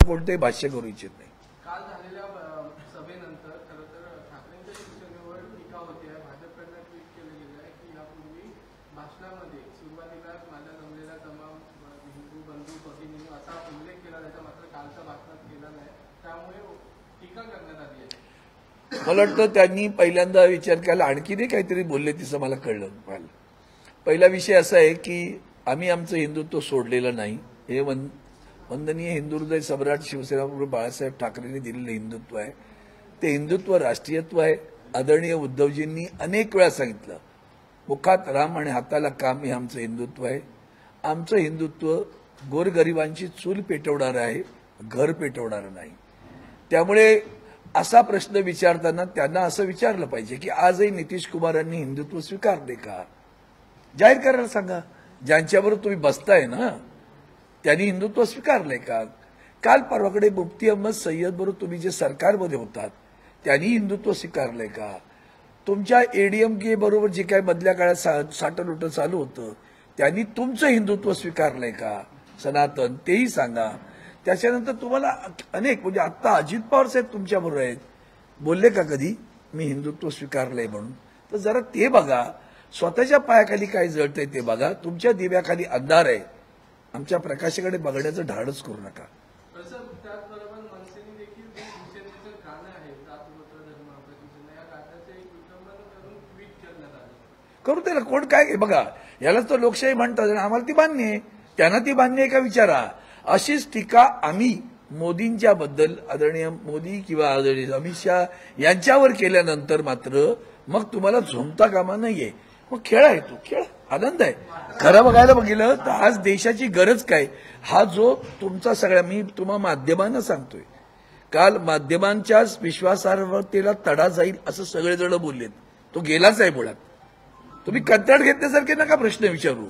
कोणतेही भाष्य करू इच्छित नाही. काल झालेल्या सभेनंतर खरं तर ठाकरेंच्या शिवसेनेवर टीका होते आहे. भाजपकडनं ट्विट केलं गेलं आहे की यापूर्वी भाषणामध्ये सुरुवातीला माझ्या जमलेल्या तमाम हिंदू बंधू भगिनी असा उल्लेख केला जायचा, मात्र कालच्या भाषणात केला नाही, त्यामुळे टीका करण्यात आली आहे. मला वाटतं त्यांनी पहिल्यांदा विचार केला, आणखीनही काहीतरी बोलले तिचं मला कळलं. पहिला विषय असा आहे की आम्ही आमचं हिंदुत्व सोडलेलं नाही. हे वंदनीय हिंदू हृदय सम्राट शिवसेना प्रमुख बाळासाहेब ठाकरेंनी दिलेलं हिंदुत्व आहे. ते हिंदुत्व राष्ट्रीयत्व आहे. आदरणीय उद्धवजींनी अनेक वेळा सांगितलं, मुखात राम आणि हाताला काम हे आमचं हिंदुत्व आहे. आमचं हिंदुत्व गोरगरिबांची चूल पेटवणारं आहे, घर पेटवणारं नाही. त्यामुळे असा प्रश्न विचारताना त्यांना असं विचारलं पाहिजे की आजही नितीश कुमारांनी हिंदुत्व स्वीकारले का? जाहीर करायला सांगा. ज्यांच्याबरोबर तुम्ही बसताय ना त्यांनी हिंदुत्व स्वीकारलंय का? काल परवाकडे मुफ्ती अहमद सय्यद बरोबर तुम्ही जे सरकारमध्ये होतात त्यांनी हिंदुत्व स्वीकारलंय का? तुमच्या एडीएमके बरोबर जे काही मधल्या काळात साठलोट चालू होतं त्यांनी तुमचं हिंदुत्व स्वीकारलंय का? सनातन, तेही सांगा. त्याच्यानंतर तुम्हाला अनेक, म्हणजे आता अजित पवार साहेब तुमच्या बरोबर आहेत, बोलले का कधी मी हिंदुत्व स्वीकारलंय म्हणून? तर जरा ते बघा. स्वतःच्या पायाखाली काय जळतंय ते बघा. तुमच्या दिव्याखाली अंधार आहे. आमच्या प्रकाशाकडे बघण्याचं धाडस करू नका. त्याचबरोबर मनसेने देखील शिवसेनेचं गाणं आहे जातगोत्र धर्म प्रतिष्ठा, या गाण्याचे एक विटंबन करून ट्विट करण्यात आले. करू त्याला कोण काय बघा. यालाच तर लोकशाही म्हणतात आणि आम्हाला ती मान्य आहे. त्यांना ती मान्य आहे का विचारा. अशीच टीका आम्ही मोदींच्या बद्दल, आदरणीय मोदी किंवा आदरणीय अमित शहा यांच्यावर केल्यानंतर मात्र मग तुम्हाला झोंबता कामा नाहीये. मग खेळ आहे, तो खेळ आनंद आहे. खरं बघायला बघितलं तर आज देशाची गरज काय, हा जो तुमचा सगळ्या, मी तुम्हा माध्यमांना सांगतोय, काल माध्यमांच्याच विश्वासार्हतेला तडा जाईल असं सगळेजण बोललेत. तो गेलाच आहे मुळात. तुम्ही कंटाळ घेतल्यासारखे नका प्रश्न विचारू.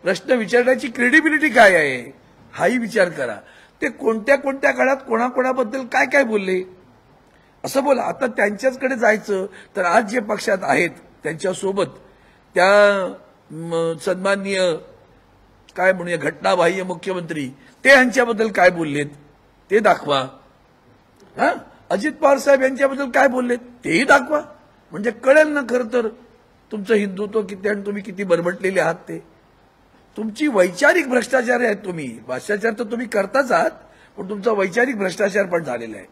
प्रश्न विचारण्याची क्रेडिबिलिटी काय आहे हाही विचार करा. ते कोणत्या कोणत्या काळात कोणाकोणाबद्दल काय काय बोलले असं बोला. आता त्यांच्याचकडे जायचं तर आज जे पक्षात आहेत त्यांच्यासोबत त्या सन्माननीय काय म्हणूया घटनाबाह्य मुख्यमंत्री ते यांच्याबद्दल काय बोललेत ते दाखवा. अजित पवार साहेब यांच्याबद्दल काय बोललेत तेही दाखवा. म्हणजे कळेल ना खरं तर तुमचं हिंदुत्व किती आणि तुम्ही किती बरबटलेले आहात. ते तुमची वैचारिक भ्रष्टाचार आहेत. तुम्ही भ्रष्टाचार तर तुम्ही करताच आहात, पण तुमचा वैचारिक भ्रष्टाचार पण झालेला आहे.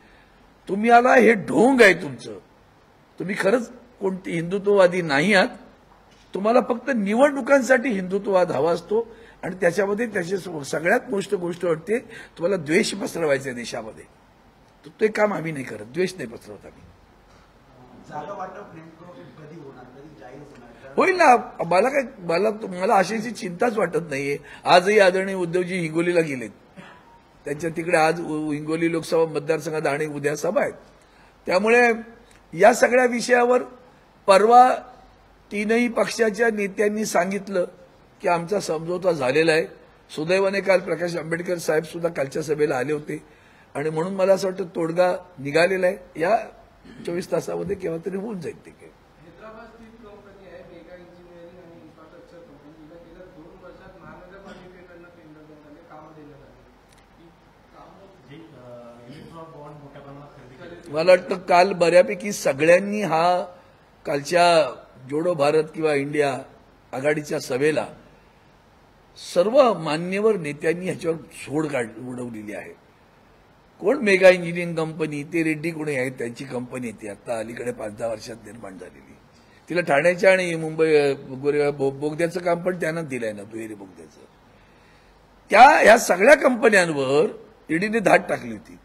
तुम्ही आला हे ढोंग आहे तुमचं. तुम्ही खरंच कोणती हिंदुत्ववादी नाही आहात. तुम्हाला फक्त निवडणुकांसाठी हिंदुत्ववाद हवा असतो आणि त्याच्यामध्ये त्याची सगळ्यात मोठी गोष्ट वाटते तुम्हाला द्वेष पसरवायचा देशामध्ये. तर ते काम आम्ही नाही करत. द्वेष नाही पसरवत आम्ही. होईल ना. मला अशाची चिंताच वाटत नाहीये. आजही आदरणीय उद्धवजी हिंगोलीला गेलेत. त्यांच्या तिकडे आज हिंगोली लोकसभा मतदारसंघात आणि उद्या सभा आहेत. त्यामुळे या सगळ्या विषयावर परवा तीनही पक्षाच्या नेत्यांनी सांगितलं की आमचा समझोता झालेला आहे. सुदैवाने काल प्रकाश आंबेडकर साहेब सुद्धा कालच्या सभेला आले होते आणि म्हणून मला असं वाटतं तोडगा निघालेला आहे. या 24 तासामध्ये केव्हा तरी होऊन जाईल. ते काय हैदराबाद स्थित कंपनी आहे मेगा इंजिनिअरिंग आणि इन्फ्रास्ट्रक्चर कंपनी, जिला गेल्या 2 वर्षात महानगरपालिकेकडनं टेंडर देण्यात आले, कामं देण्यात आली. मला वाटतं काल बऱ्यापैकी सगळ्यांनी हा कालच्या जोडो भारत किंवा इंडिया आघाडीच्या सभेला सर्व मान्यवर नेत्यांनी ह्याच्यावर सोड उडवलेली आहे. कोण मेगा इंजिनिअरिंग कंपनी, ते रेड्डी कोणी आहेत त्यांची कंपनी येते आता अलीकडे 5-10 वर्षात निर्माण झालेली. तिला ठाण्याच्या आणि मुंबई बोगद्याचं काम पण त्यांना दिलंय ना, दुहेरी बोगद्याचं. ह्या सगळ्या कंपन्यांवर ईडीने धाड टाकली होती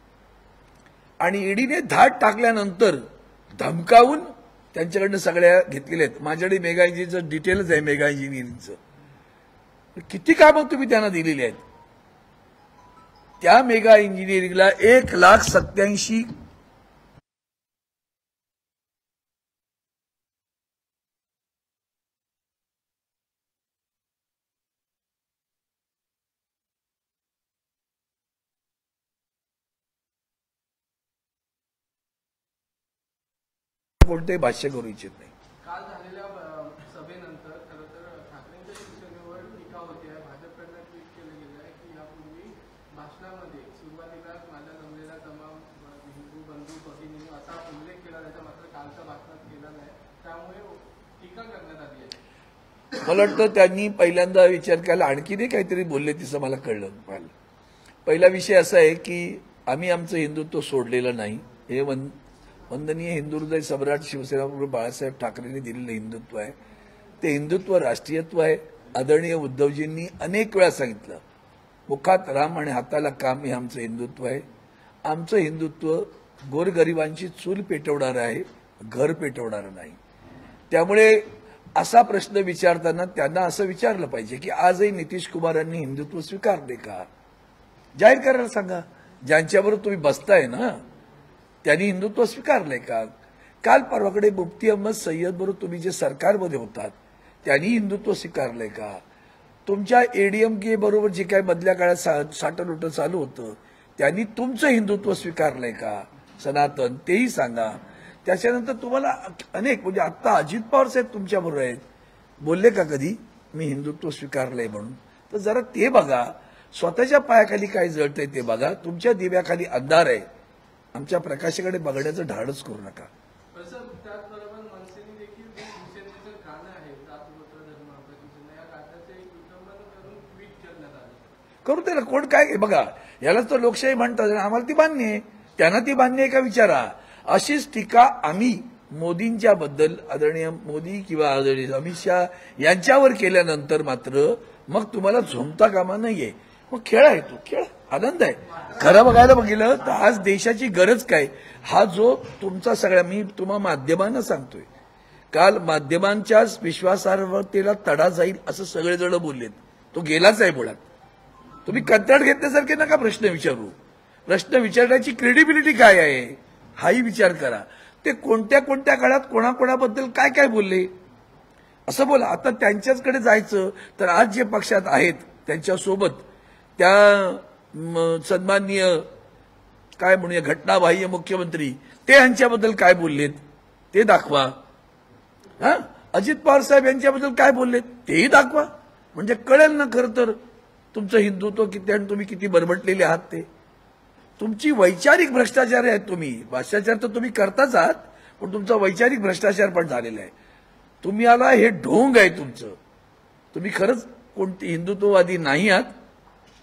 आणि ईडीने धाड टाकल्यानंतर धमकावून त्यांच्याकडनं सगळ्या घेतलेल्या आहेत. माझ्याकडे मेगा इंजिनिअरिंगचं डिटेलच आहे. मेगा इंजिनिअरिंगचं किती कामं तुम्ही त्यांना दिलेली आहेत. त्या मेगा इंजिनिअरिंगला 1,87,000 कोणतेही भाष्य करू इच्छित नाही. काल झालेल्या सभेनंतर खरं तर ठाकरेंच्या शिवसेनेवर टीका होते आहे. भाजपकडनं ट्विट केलं गेलं आहे की यापूर्वी भाषणामध्ये सुरुवातीला माझ्या वतीने असा उल्लेख केला जायचा, मात्र कालच्या भाषणात केला नाही, त्यामुळे टीका करण्यात आली आहे. मला वाटतं त्यांनी पहिल्यांदा विचार केला, आणखीनही काहीतरी बोलले तिचं मला कळलं. पहिला विषय असा आहे की आम्ही आमचं हिंदुत्व सोडलेलं नाही. हे वंदनीय हिंदू हृदय सम्राट शिवसेना प्रमुख बाळासाहेब ठाकरेंनी दिलेलं हिंदुत्व आहे. ते हिंदुत्व राष्ट्रीयत्व आहे. आदरणीय उद्धवजींनी अनेक वेळा सांगितलं, मुखात राम आणि हाताला काम हे आमचं हिंदुत्व आहे. आमचं हिंदुत्व गोरगरिबांची चूल पेटवणारं आहे, घर पेटवणारं नाही. त्यामुळे असा प्रश्न विचारताना त्यांना असं विचारलं पाहिजे की आजही नितीश कुमारांनी हिंदुत्व स्वीकारले का? जाहीर करायला सांगा. ज्यांच्याबरोबर तुम्ही बसताय ना त्यांनी हिंदुत्व स्वीकारलंय का? काल परवाकडे मुफ्ती अहमद सय्यद बरोबर तुम्ही जे सरकारमध्ये होतात त्यांनी हिंदुत्व स्वीकारलंय का? तुमच्या एडीएमके बरोबर जे काही मधल्या काळात साठलोट चालू होतं त्यांनी तुमचं हिंदुत्व स्वीकारलंय का? सनातन, तेही सांगा. त्याच्यानंतर तुम्हाला अनेक, म्हणजे आता अजित पवार साहेब तुमच्या बरोबर आहेत, बोलले का कधी मी हिंदुत्व स्वीकारलंय म्हणून? तर जरा ते बघा. स्वतःच्या पायाखाली काय जळतंय ते बघा. तुमच्या दिव्याखाली अंधार आहे. आमच्या प्रकाशाकडे बघण्याचं धाडस करू नका. त्याचबरोबर मनसेने देखील शिवसेनेचं गाणं आहे जातगोत्र धर्म शिवसेना, या गाण्याचे एक विटंबन करून ट्विट करण्यात आले. करू दे ना. कोण काय बघा, यालाच तर लोकशाही म्हणतात. आम्हाला ती मान्य आहे. त्यांना ती मान्य आहे का विचारा. अशीच टीका आम्ही मोदींच्या बद्दल, आदरणीय मोदी किंवा आदरणीय अमित शहा यांच्यावर केल्यानंतर मात्र मग तुम्हाला झोंबता कामा नाहीये. मग खेळ आहे, तो खेळ आनंद आहे. खरं बघायला बघितलं तर आज देशाची गरज काय, हा जो तुमचा सगळ्या, मी तुम्हा माध्यमांना सांगतोय, काल माध्यमांच्याच विश्वासार्हतेला तडा जाईल असं सगळेजण बोललेत. तो गेलाच आहे मुळात. तुम्ही कंटाळ घेतल्यासारखे नका प्रश्न विचारू. प्रश्न विचारण्याची क्रेडिबिलिटी काय आहे हाही विचार करा. ते कोणत्या कोणत्या काळात कोणाकोणाबद्दल काय काय बोलले असं बोला. आता त्यांच्याचकडे जायचं तर आज जे पक्षात आहेत त्यांच्यासोबत त्या सन्माननीय काय म्हणूया घटनाबाह्य मुख्यमंत्री ते यांच्याबद्दल काय बोललेत ते दाखवा. हा, अजित पवार साहेब यांच्याबद्दल काय बोललेत तेही दाखवा. म्हणजे कळेल ना खरं तर तुमचं हिंदुत्व किती आणि तुम्ही किती बरबटलेले आहात. ते तुमची वैचारिक भ्रष्टाचार आहे. तुम्ही भ्रष्टाचार तर तुम्ही करताच आहात, पण तुमचा वैचारिक भ्रष्टाचार पण झालेला आहे. तुम्ही आला हे ढोंग आहे तुमचं. तुम्ही खरंच कोणती हिंदुत्ववादी नाही आहात.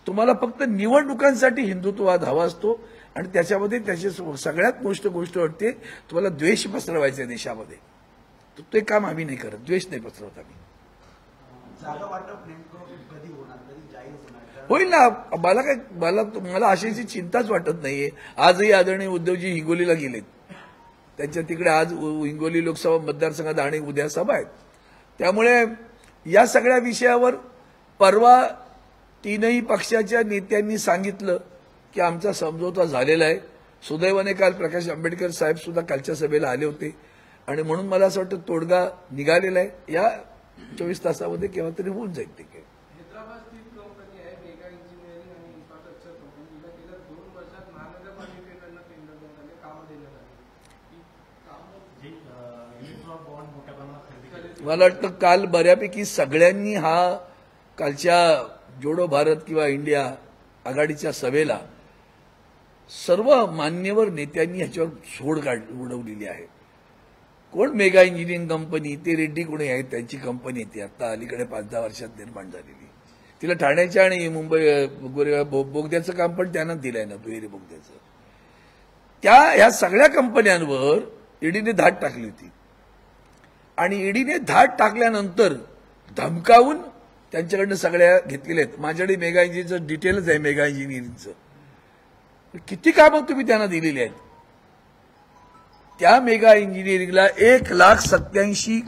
तुम्हाला फक्त निवडणुकांसाठी हिंदुत्ववाद हवा असतो आणि त्याच्यामध्ये त्याची सगळ्यात मोठी गोष्ट वाटते तुम्हाला द्वेष पसरवायचा देशामध्ये. तर ते काम आम्ही नाही करत. द्वेष नाही पसरवत आम्ही. होईल ना. मला अशाची चिंताच वाटत नाहीये. आजही आदरणीय उद्धवजी हिंगोलीला गेलेत. त्यांच्या तिकडे आज हिंगोली लोकसभा मतदारसंघात आणि उद्या सभा आहेत. त्यामुळे या सगळ्या विषयावर परवा तीनही पक्षाच्या नेत्यांनी सांगितलं की आमचा समझोता झालेला आहे. सुदैवाने काल प्रकाश आंबेडकर साहेब सुद्धा कालच्या सभेला आले होते आणि म्हणून मला असं वाटतं तोडगा निघालेला आहे. या 24 तासामध्ये केव्हा तरी होऊन जाईल. ते काय हैदराबाद स्थित कंपनी आहे मेगा इंजिनिअरिंग आणि इन्फ्रास्ट्रक्चर कंपनी, तिला गेल्या 2 वर्षात महानगरपालिकेकडनं टेंडर देण्यात आले, कामं देण्यात आली. मला वाटतं काल बऱ्यापैकी सगळ्यांनी हा कालच्या जोडो भारत किंवा इंडिया आघाडीच्या सभेला सर्व मान्यवर नेत्यांनी ह्याच्यावर सोड उडवलेली आहे. कोण मेगा इंजिनिअरिंग कंपनी, ते रेड्डी कोणी आहेत त्यांची कंपनी ती आता अलीकडे 5-10 वर्षात निर्माण झालेली. तिला ठाण्याच्या आणि मुंबई बोगद्याचं काम पण त्यांना दिलंय ना, दुहेरी बोगद्याचं. ह्या सगळ्या कंपन्यांवर ईडीने धाड टाकली होती आणि ईडीने धाड टाकल्यानंतर धमकावून त्यांच्याकडनं सगळ्या घेतलेल्या आहेत. माझ्याकडे मेगा इंजिनिअरिंगचं डिटेलच आहे. मेगा इंजिनिअरिंगचं किती कामं तुम्ही त्यांना दिलेली आहेत. त्या मेगा इंजिनिअरिंगला 1,87,000